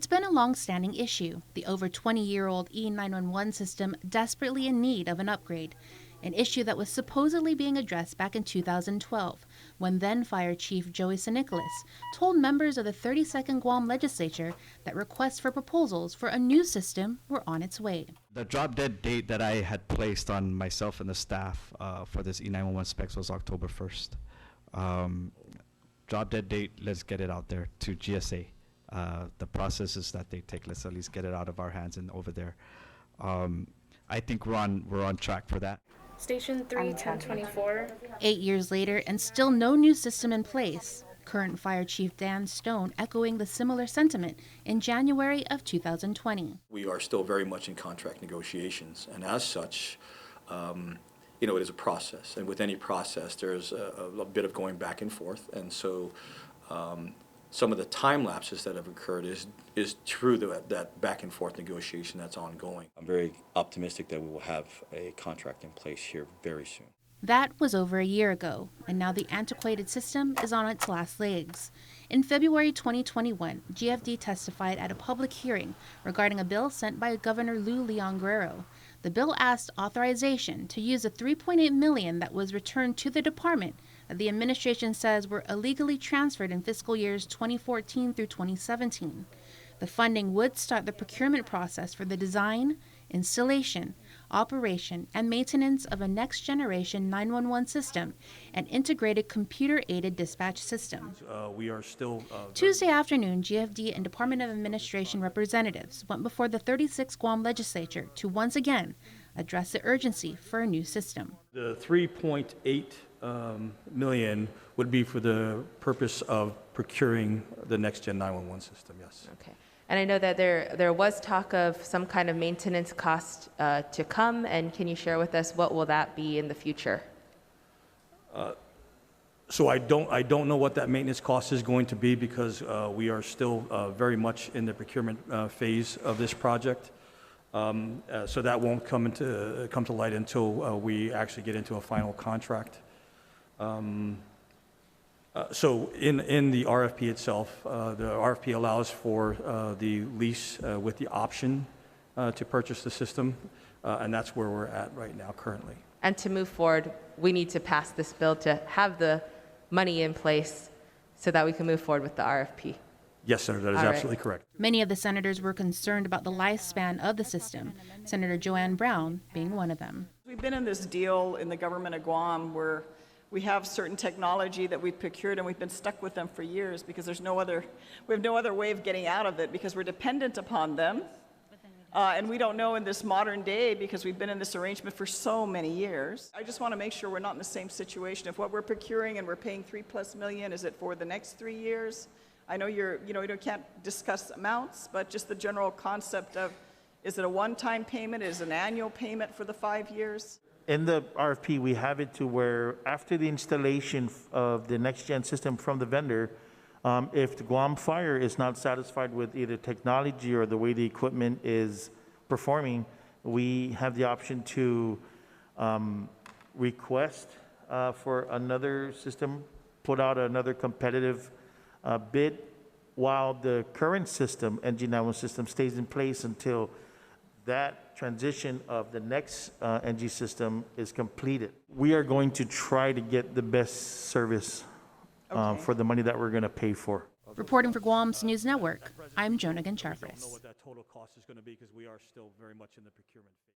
been a long-standing issue, the over 20-year-old E911 system desperately in need of an upgrade, an issue that was supposedly being addressed back in 2012, when then Fire Chief Joey Nicholas told members of the 32nd Guam legislature that requests for proposals for a new system were on its way. The drop dead date that I had placed on myself and the staff for this E911 specs was October 1st. Drop dead date, let's get it out there to GSA. The processes that they take, let's at least get it out of our hands and over there. I think we're on track for that. Station 3, 1024. 8 years later and still no new system in place. Current Fire Chief Dan Stone echoing the similar sentiment in January of 2020. We are still very much in contract negotiations, and as such, it is a process. And with any process, there's a bit of going back and forth. And so some of the time lapses that have occurred is through that back and forth negotiation that's ongoing. I'm very optimistic that we will have a contract in place here very soon. That was over a year ago, and now the antiquated system is on its last legs. In February 2021, GFD testified at a public hearing regarding a bill sent by Governor Lou Leon Guerrero. The bill asked authorization to use the $3.8 million that was returned to the department that the administration says were illegally transferred in fiscal years 2014 through 2017. The funding would start the procurement process for the design, installation, operation, and maintenance of a next-generation 911 system and integrated computer-aided dispatch system. We are still... Tuesday afternoon, GFD and Department of Administration representatives went before the 36th Guam legislature to once again address the urgency for a new system. The $3.8 million would be for the purpose of procuring the next-gen 911 system, yes. Okay. And I know that there was talk of some kind of maintenance cost to come, and can you share with us what will that be in the future? So I don't know what that maintenance cost is going to be because we are still very much in the procurement phase of this project. So that won't come to light until we actually get into a final contract. So in the RFP itself, the RFP allows for the lease with the option to purchase the system, and that's where we're at right now currently. And to move forward, we need to pass this bill to have the money in place so that we can move forward with the RFP. Yes, Senator, that is absolutely correct. Many of the senators were concerned about the lifespan of the system, Senator Joanne Brown being one of them. We've been in this deal in the government of Guam where we have certain technology that we've procured and we've been stuck with them for years because we have no other way of getting out of it because we're dependent upon them. And we don't know in this modern day because we've been in this arrangement for so many years. I just want to make sure we're not in the same situation. If what we're procuring and we're paying $3+ million, is it for the next 3 years? I know you can't discuss amounts, but just the general concept of, is it a one-time payment? Is it an annual payment for the 5 years? In the RFP, we have it to where after the installation of the next-gen system from the vendor, if the Guam Fire is not satisfied with either technology or the way the equipment is performing, we have the option to request for another system, put out another competitive bid, while the current system, NG911 system, stays in place until that transition of the next NG system is completed. We are going to try to get the best service for the money that we're going to pay for. Reporting for Guam's News Network, I'm Jonah Gonçalves. I don't know what that total cost is going to be because we are still very much in the procurement phase.